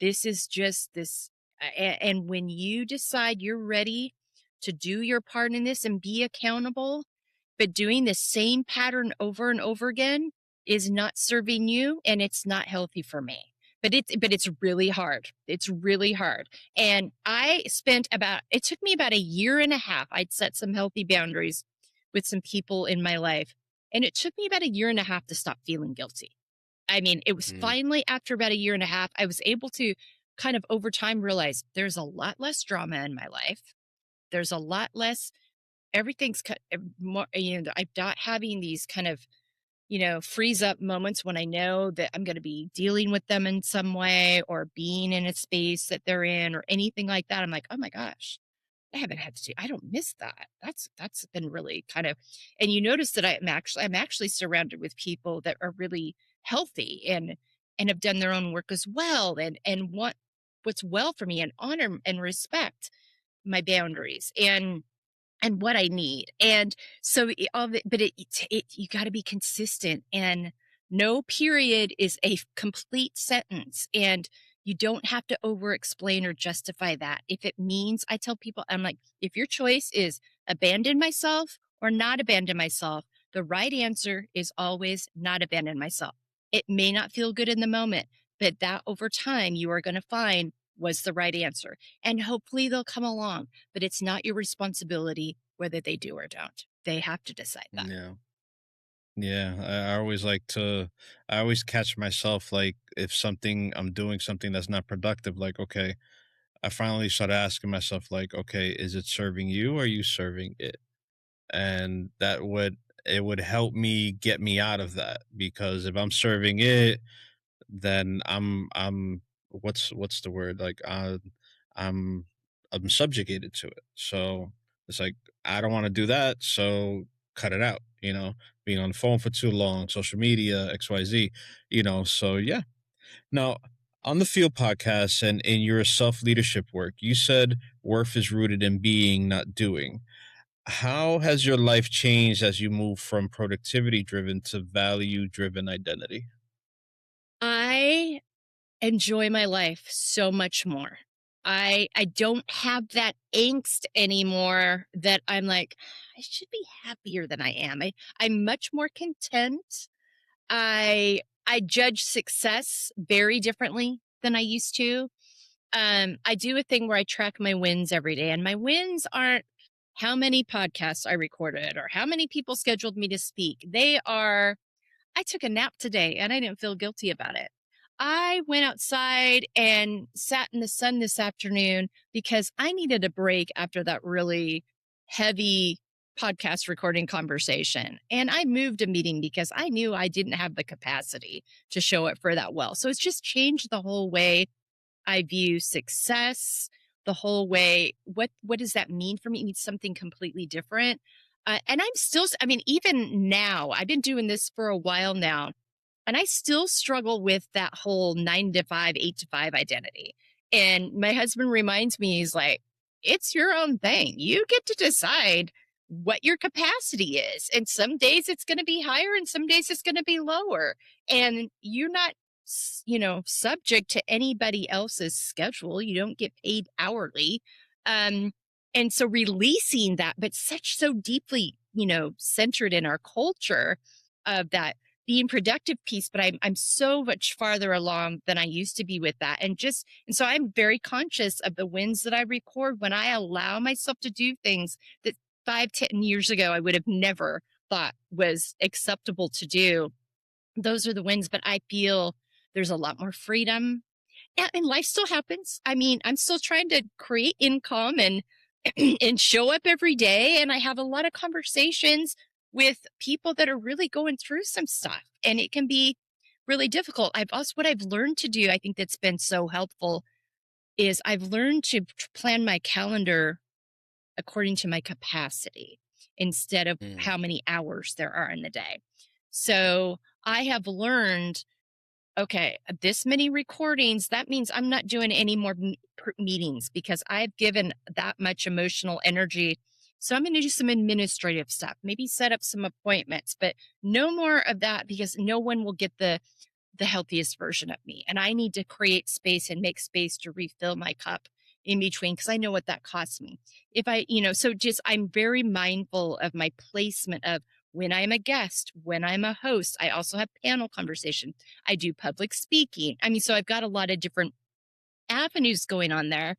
This is just this. And when you decide you're ready to do your part in this and be accountable, but doing the same pattern over and over again is not serving you, and it's not healthy for me. But it's really hard. It's really hard. And it took me about a year and a half. I'd set some healthy boundaries with some people in my life. And it took me about a year and a half to stop feeling guilty. I mean, it was finally after about a year and a half, I was able to kind of over time realize there's a lot less drama in my life. There's a lot less, everything's more, I'm not having these kind of, freeze up moments when I know that I'm going to be dealing with them in some way, or being in a space that they're in, or anything like that. I'm like, oh my gosh, I don't miss that. That's been really kind of, and you notice that I'm actually surrounded with people that are really healthy and have done their own work as well, and want what's well for me, and honor and respect my boundaries and what I need. And so you got to be consistent, and no period is a complete sentence, and you don't have to over explain or justify that. If it means, I tell people, I'm like, if your choice is abandon myself or not abandon myself, the right answer is always not abandon myself. It may not feel good in the moment, but that over time you are going to find was the right answer. And hopefully they'll come along, but it's not your responsibility whether they do or don't. They have to decide that. Yeah. I always catch myself, like, if I'm doing something that's not productive, like, okay, I finally started asking myself, like, okay, is it serving you or are you serving it? And it would help me get me out of that, because if I'm serving it, then I'm what's the word, like, I'm I'm subjugated to it. So it's like, I don't want to do that, so cut it out, being on the phone for too long, social media, XYZ, so yeah. Now, on the Field podcast and in your self-leadership work, you said worth is rooted in being, not doing. How has your life changed as you move from productivity driven to value driven identity? I enjoy my life so much more. I don't have that angst anymore that I'm like, I should be happier than I am. I'm much more content. I judge success very differently than I used to. I do a thing where I track my wins every day, and my wins aren't how many podcasts I recorded or how many people scheduled me to speak. They are, I took a nap today and I didn't feel guilty about it. I went outside and sat in the sun this afternoon because I needed a break after that really heavy podcast recording conversation. And I moved a meeting because I knew I didn't have the capacity to show it for that well. So it's just changed the whole way I view success, the whole way. What does that mean for me? It means something completely different. And I'm still, even now, I've been doing this for a while now, and I still struggle with that whole 9 to 5, 8 to 5 identity. And my husband reminds me, he's like, it's your own thing. You get to decide what your capacity is. And some days it's going to be higher and some days it's going to be lower. And you're not subject to anybody else's schedule. You don't get paid hourly. And so releasing that, but so deeply, centered in our culture of that being productive piece, but I'm so much farther along than I used to be with that. And so I'm very conscious of the wins that I record when I allow myself to do things that 5-10 years ago I would have never thought was acceptable to do. Those are the wins, but I feel there's a lot more freedom. And life still happens. I mean, I'm still trying to create income and and show up every day. And I have a lot of conversations with people that are really going through some stuff. And it can be really difficult. What I've learned to do, I think that's been so helpful, is I've learned to plan my calendar according to my capacity instead of how many hours there are in the day. So I have learned, okay, this many recordings, that means I'm not doing any more meetings because I've given that much emotional energy. So I'm going to do some administrative stuff, maybe set up some appointments, but no more of that because no one will get the healthiest version of me. And I need to create space and make space to refill my cup in between because I know what that costs me. I'm very mindful of my placement of when I'm a guest, when I'm a host. I also have panel conversation. I do public speaking. I mean, so I've got a lot of different avenues going on there.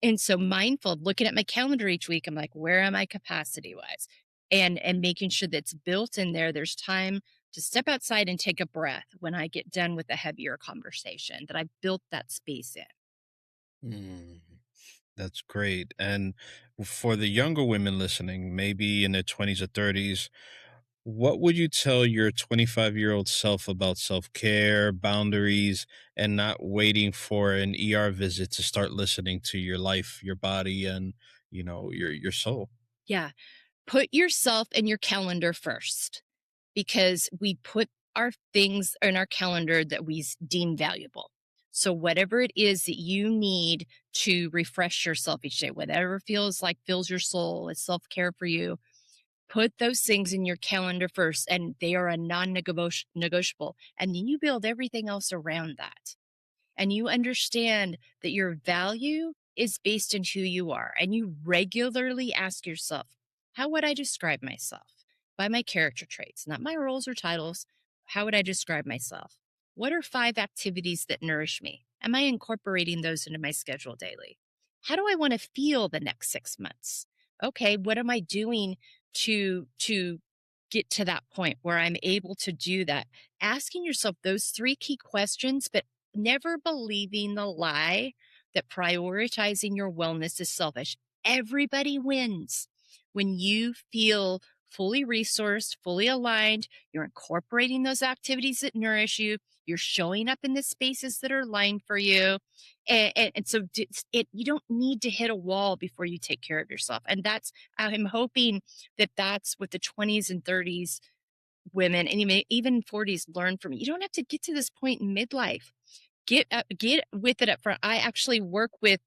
And so mindful of looking at my calendar each week, I'm like, where am I capacity wise? And making sure that's built in there. There's time to step outside and take a breath when I get done with a heavier conversation, that I've built that space in. That's great. And for the younger women listening, maybe in their 20s or 30s, what would you tell your 25-year-old self about self-care, boundaries, and not waiting for an ER visit to start listening to your life, your body, and your soul? Yeah. Put yourself and your calendar first, because we put our things in our calendar that we deem valuable. So whatever it is that you need to refresh yourself each day, whatever fills your soul, it's self-care for you, put those things in your calendar first, and they are a non-negotiable. And then you build everything else around that. And you understand that your value is based in who you are. And you regularly ask yourself, how would I describe myself? By my character traits, not my roles or titles. How would I describe myself? What are 5 activities that nourish me? Am I incorporating those into my schedule daily? How do I want to feel the next 6 months? Okay, what am I doing to get to that point where I'm able to do that? Asking yourself those 3 key questions, but never believing the lie that prioritizing your wellness is selfish. Everybody wins when you feel fully resourced, fully aligned. You're incorporating those activities that nourish you. You're showing up in the spaces that are aligned for you. And so you don't need to hit a wall before you take care of yourself. And I'm hoping that that's what the 20s and 30s women, and even 40s, learn from. You don't have to get to this point in midlife. Get with it up front. I actually work with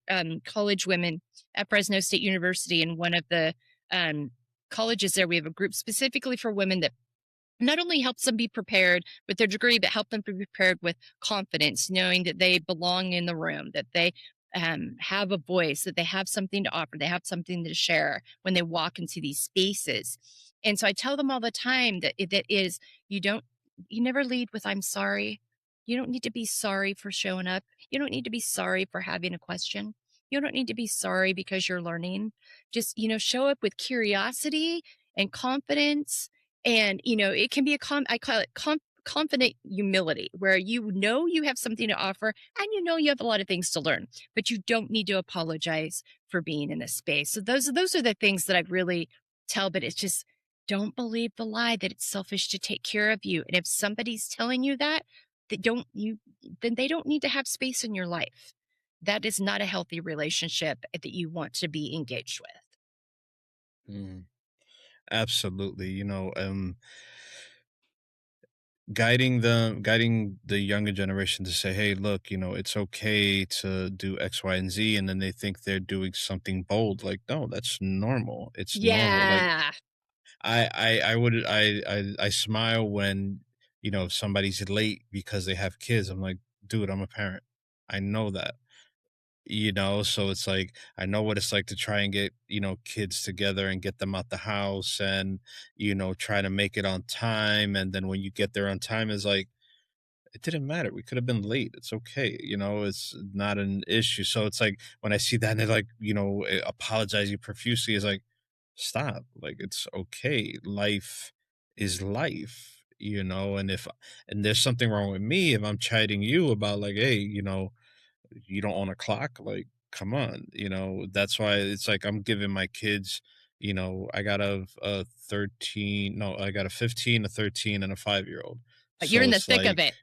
college women at Fresno State University, and one of the colleges there, we have a group specifically for women that not only helps them be prepared with their degree, but help them be prepared with confidence, knowing that they belong in the room, that they have a voice, that they have something to offer, they have something to share when they walk into these spaces. And so I tell them all the time that you never lead with "I'm sorry." You don't need to be sorry for showing up. You don't need to be sorry for having a question. You don't need to be sorry because you're learning. Just, show up with curiosity and confidence. And, it can be I call it confident humility, where you have something to offer and you have a lot of things to learn, but you don't need to apologize for being in this space. So those are the things that I really tell, but it's just, don't believe the lie that it's selfish to take care of you. And if somebody's telling you that then they don't need to have space in your life. That is not a healthy relationship that you want to be engaged with. Absolutely. Guiding the younger generation to say, hey, look, it's okay to do X, Y, and Z, and then they think they're doing something bold. Like, no, that's normal. It's normal. Like, Yeah. I smile when if somebody's late because they have kids, I'm like, dude, I'm a parent. I know that. So it's like I know what it's like to try and get, kids together and get them out the house and, try to make it on time. And then when you get there on time, it's like, it didn't matter. We could have been late. It's okay. It's not an issue. So it's like when I see that and they're like, apologizing profusely, is like, stop. Like, it's okay. Life is life, and there's something wrong with me if I'm chiding you about like, hey, you don't own a clock. Like, come on. That's why it's like I'm giving my kids, I got a 13, no, I got a 15, a 13, and a 5-year old. You're So in the it's thick of like, it.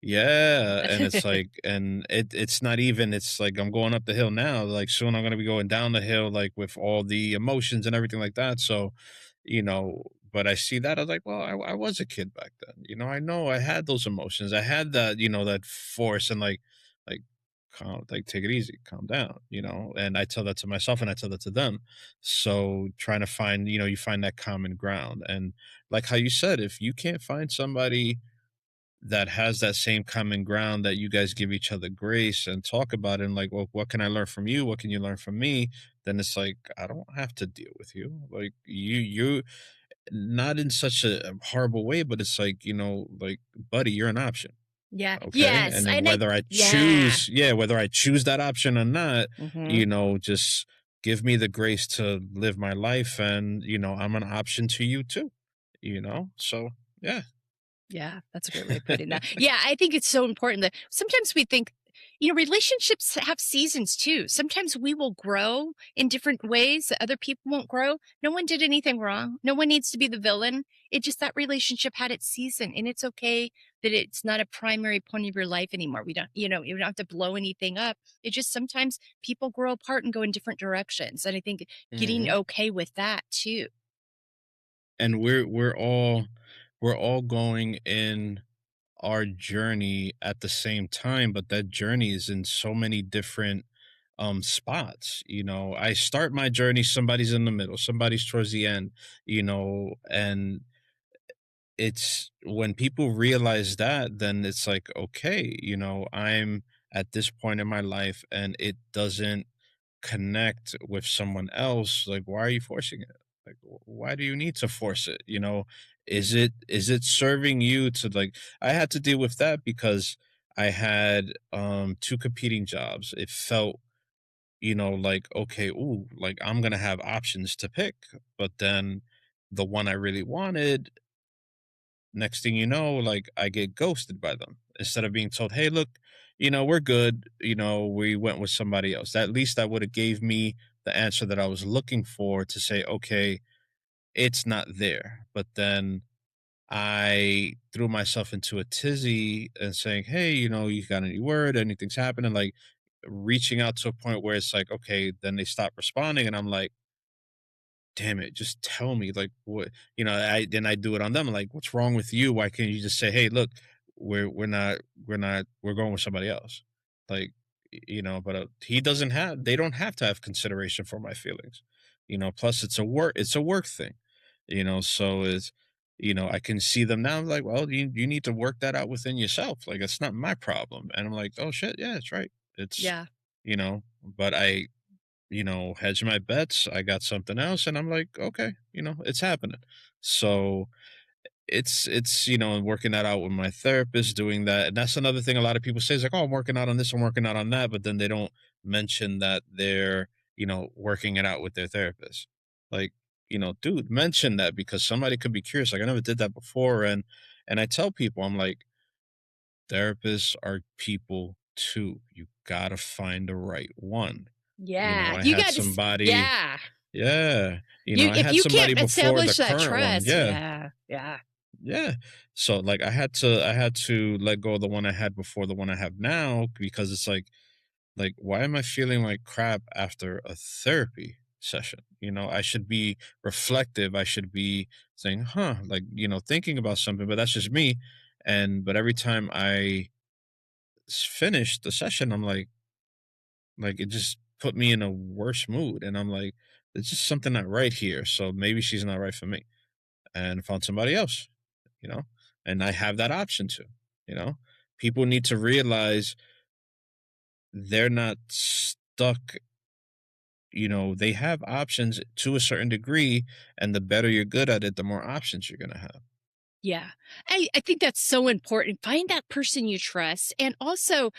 yeah, and it's like, and it's not even, it's like I'm going up the hill now. Like soon I'm gonna be going down the hill, like with all the emotions and everything like that. So, but I see that, I was like, well, I was a kid back then. I know I had those emotions. I had that, that force and like calm, like take it easy, calm down, and I tell that to myself and I tell that to them. So trying to find, you find that common ground. And like how you said, if you can't find somebody that has that same common ground, that you guys give each other grace and talk about it and like, well, what can I learn from you, what can you learn from me, then it's like I don't have to deal with you. Like you not in such a horrible way, but it's like, like, buddy, you're an option. Yeah. Okay, Yes. and then And I, whether I yeah. choose, yeah, whether I choose that option or not, Hmm. just give me the grace to live my life, and I'm an option to you too, so yeah. Yeah, that's a great way of putting that. Yeah, I think it's so important that sometimes we think, relationships have seasons too. Sometimes we will grow in different ways that other people won't grow. No one did anything wrong. No one needs to be the villain. It just that relationship had its season, and it's okay that it's not a primary point of your life anymore. We don't, you don't have to blow anything up. It just sometimes people grow apart and go in different directions. And I think getting Hmm. okay with that too. And we're all going in our journey at the same time, but that journey is in so many different spots. I start my journey, somebody's in the middle, somebody's towards the end, and it's when people realize that, then it's like, okay, I'm at this point in my life and it doesn't connect with someone else. Like, why are you forcing it? Like, why do you need to force it? Is it serving you to, like, I had to deal with that because I had two competing jobs. It felt, like, okay, ooh, like I'm gonna have options to pick, but then the one I really wanted, next thing you know, like I get ghosted by them instead of being told, hey, look, we're good, we went with somebody else. At least that would have gave me the answer that I was looking for, to say, okay, it's not there. But then I threw myself into a tizzy and saying, hey, you got any word, anything's happening, like reaching out to a point where it's like, okay, then they stop responding and I'm like, damn it, just tell me, like, what, I do it on them, like, what's wrong with you? Why can't you just say, hey, look, we're going with somebody else? Like, but he doesn't have they don't have to have consideration for my feelings. Plus it's a work thing. So it's, I can see them now, like, well, you need to work that out within yourself, like it's not my problem. And I'm like, oh shit, yeah, that's right. It's, Yeah. but I, hedge my bets. I got something else, and I'm like, okay, it's happening. So it's working that out with my therapist, doing that, and that's another thing. A lot of people say is like, oh, I'm working out on this, I'm working out on that, but then they don't mention that they're, working it out with their therapist. Like, dude, mention that, because somebody could be curious. Like, I never did that before, and I tell people, I'm like, therapists are people too. You gotta find the right one. Yeah. I You had got to, somebody, yeah. yeah, I If had you somebody can't before the establish that current one. trust, Yeah, yeah, yeah, yeah. So like I had to let go of the one I had before the one I have now, because it's like why am I feeling like crap after a therapy session? I should be reflective. I should be saying, huh, like, thinking about something, but that's just me. But every time I finish the session, I'm like it just put me in a worse mood, and I'm like, there's just something not right here. So maybe she's not right for me, and found somebody else, you know. and I have that option too. You know, people need to realize they're not stuck. You know, they have options to a certain degree, and the better you're good at it, the more options you're going to have. Yeah. I think that's so important. Find that person you trust. And also,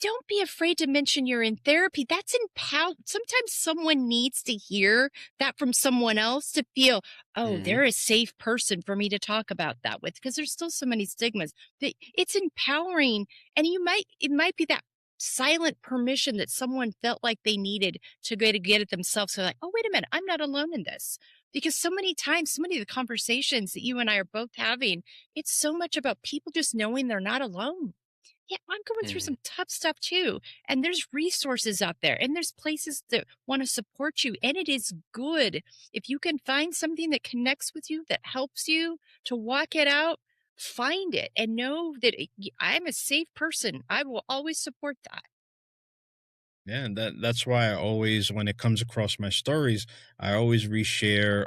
don't be afraid to mention you're in therapy. That's empower. Sometimes someone needs to hear that from someone else to feel, oh, Mhm. they're a safe person for me to talk about that with, because there's still so many stigmas. It's empowering. And it might be that silent permission that someone felt like they needed to go to get it themselves. So like, oh, wait a minute, I'm not alone in this. Because so many times, so many of the conversations that you and I are both having, it's so much about people just knowing they're not alone. Yeah, I'm going through Mhm. some tough stuff too. And there's resources out there and there's places that want to support you. And it is good if you can find something that connects with you, that helps you to walk it out, find it and know that I'm a safe person. I will always support that. Yeah, and that's why I always, when it comes across my stories, I always reshare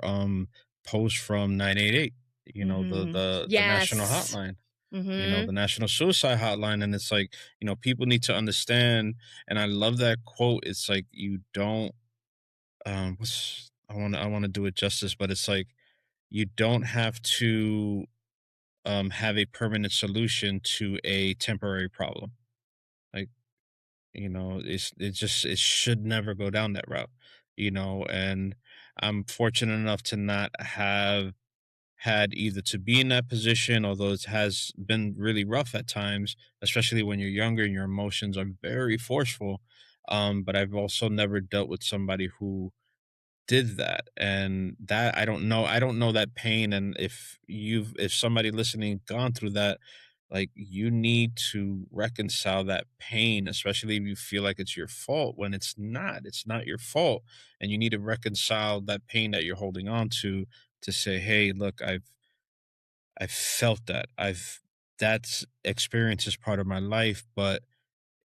posts from 988, you know, the national Yes. hotline, you know, Hmm. the national suicide hotline. And it's like, you know, people need to understand, and I love that quote. It's like, you don't what's I want to do it justice, but it's like, you don't have to have a permanent solution to a temporary problem. Like, you know, it should never go down that route, you know. And I'm fortunate enough to not have had either to be in that position, although it has been really rough at times, especially when you're younger and your emotions are very forceful. But I've also never dealt with somebody who did that, and that I don't know that pain. And if somebody listening gone through that, like, you need to reconcile that pain, especially if you feel like it's your fault, when it's not your fault. And you need to reconcile that pain that you're holding on to say, hey, look, I've felt that, I've that's experience is part of my life, but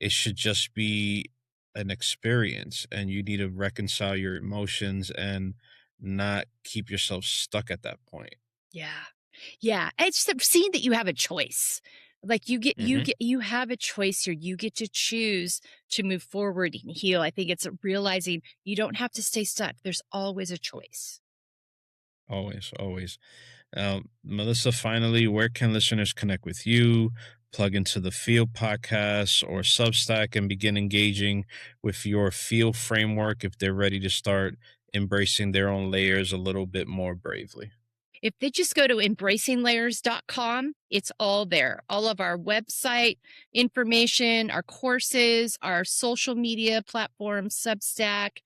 it should just be an experience, and you need to reconcile your emotions and not keep yourself stuck at that point. Yeah. Yeah. It's seeing that you have a choice. Like Hmm. you have a choice here. You get to choose to move forward and heal. I think it's realizing you don't have to stay stuck. There's always a choice. Always, always. Melissa, finally, where can listeners connect with you, plug into the Field podcast or Substack, and begin engaging with your Field framework if they're ready to start embracing their own layers a little bit more bravely? If they just go to embracinglayers.com, it's all there. All of our website information, our courses, our social media platforms, Substack,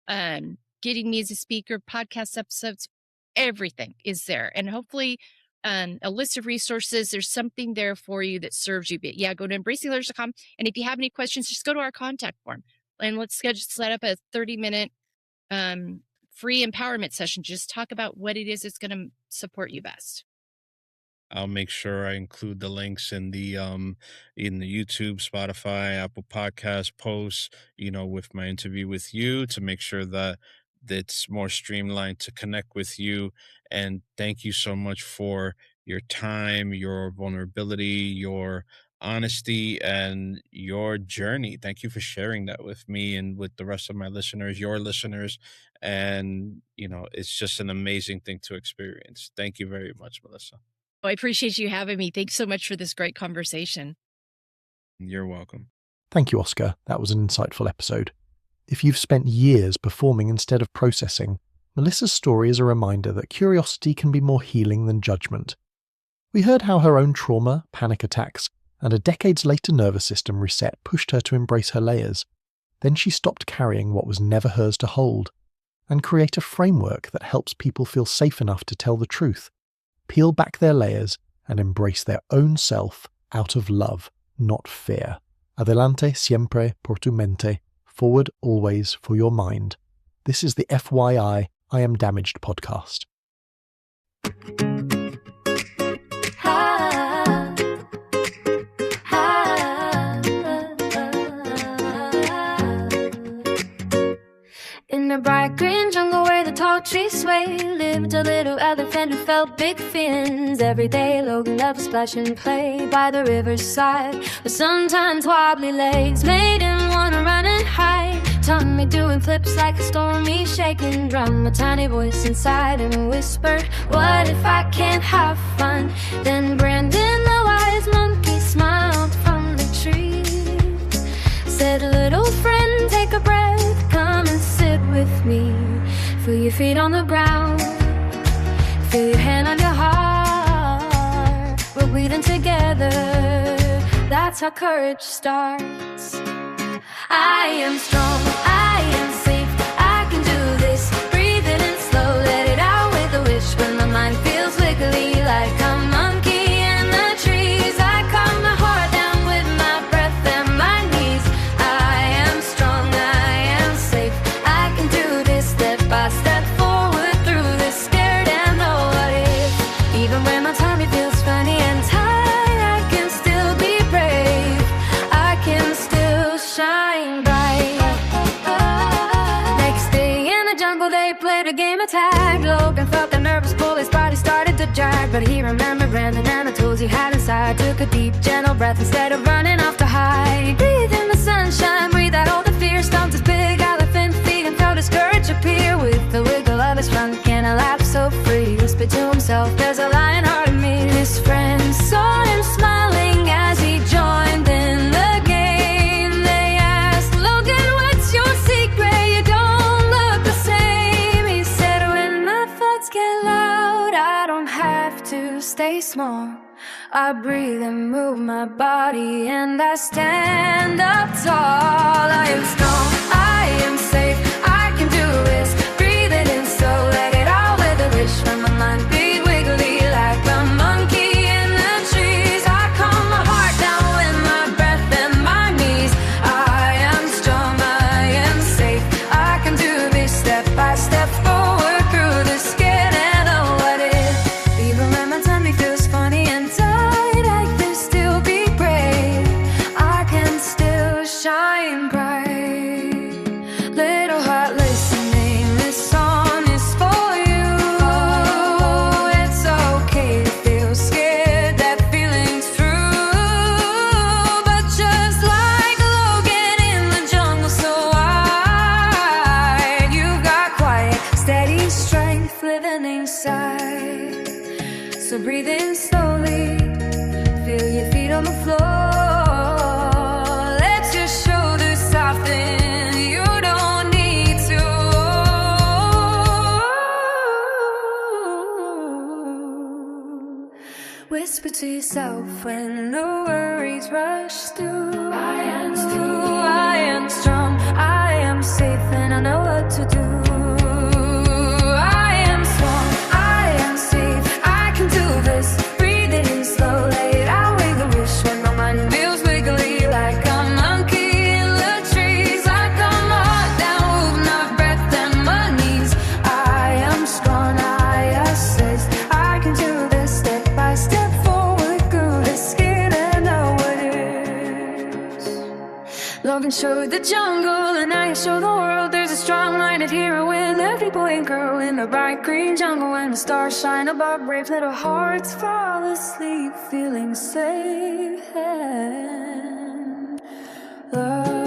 getting me as a speaker, podcast episodes, everything is there. And hopefully, a list of resources. There's something there for you that serves you. But yeah, go to embracinglayers.com. And if you have any questions, just go to our contact form and let's set up a 30-minute um, free empowerment session. Just talk about what it is that's going to support you best. I'll make sure I include the links in the YouTube, Spotify, Apple Podcast posts, you know, with my interview with you, to make sure that it's more streamlined to connect with you. And thank you so much for your time, your vulnerability, your honesty, and your journey. Thank you for sharing that with me and with the rest of my listeners, your listeners. And, you know, it's just an amazing thing to experience. Thank you very much, Melissa. Oh, I appreciate you having me. Thanks so much for this great conversation. You're welcome. Thank you, Oscar. That was an insightful episode. If you've spent years performing instead of processing, Melissa's story is a reminder that curiosity can be more healing than judgment. We heard how her own trauma, panic attacks, and a decades later nervous system reset pushed her to embrace her layers. Then she stopped carrying what was never hers to hold, and create a framework that helps people feel safe enough to tell the truth, peel back their layers, and embrace their own self out of love, not fear. Adelante siempre por tu mente. Forward always for your mind. This is the FYI I Am Damaged podcast. In the bright green jungle where the tall trees sway, lived a little elephant who felt big feelings. Every day Logan loved to splash and play by the riverside, but sometimes wobbly legs made him wanna run and hide. Tummy doing flips like a stormy shaking drum. A tiny voice inside him whispered, what if I can't have fun? Then Brandon the wise monkey smiled from the tree, said, little friend, take a breath, come and sit with me. Feel your feet on the ground, feel your hand on your heart. We're breathing together, that's how courage starts. I am strong, I am safe, I can do this. Breathe it in slow, let it out with a wish. When my mind feels wiggly like a monkey in the trees, I calm my heart down with my breath and my knees. I am strong, I am safe, I can do this. Step by step forward through this, scared and know what if. Even when my tummy feels funny and tight, I can still be brave, I can still shine bright. Next day in the jungle they played a game of tag. Logan felt the nervous pull, his body started to drag, but he remembered Brandon and the tools he had inside. Took a deep gentle breath instead of running off to hide. Breathe in the sunshine, breathe out all the fear. Stomped his big elephant feet and felt his courage appear. With the wiggle of his trunk and a laugh so free, whispered to himself, there's a lion heart in me. His friends saw him smiling as he joined in the game. They asked, Logan, what's your secret? You don't look the same. He said, when my thoughts get loud, I don't have to stay small. I breathe and move my body and I stand up tall. I am strong, I am safe, I can do this. Breathe it in slow, let it out with a wish. When my mind be wiggly like a monkey in the trees, I calm my heart down with my breath and my knees. I am strong, I am safe, I can do this. Step by step forward through the scared and oh what if. Even when my tummy feels funny and tight, I can still be brave, I can still shine bright. Little heart listening, this song is for you. It's okay to feel scared, that feeling's true. But just like Logan in the jungle so wide, you've got quiet, steady strength living inside. So breathe in slowly, feel your feet on the floor. Let your shoulders soften, you don't need to. Whisper to yourself when the worries rush through. I am strong, I am safe, and I know what to do. I am strong, I am safe, I can do this. Breathe it in slow, lay it out with a wish. When my mind feels wiggly like a monkey in the trees, I calm my heart down with my breath and my knees. I am strong, I am safe, I can do this. Step by step forward through the skin and know what is. Logan showed the jungle and I show the world. There's a strong-minded hero in every boy and girl. In the bright green jungle when the stars shine above, brave little hearts fall asleep feeling safe and loved.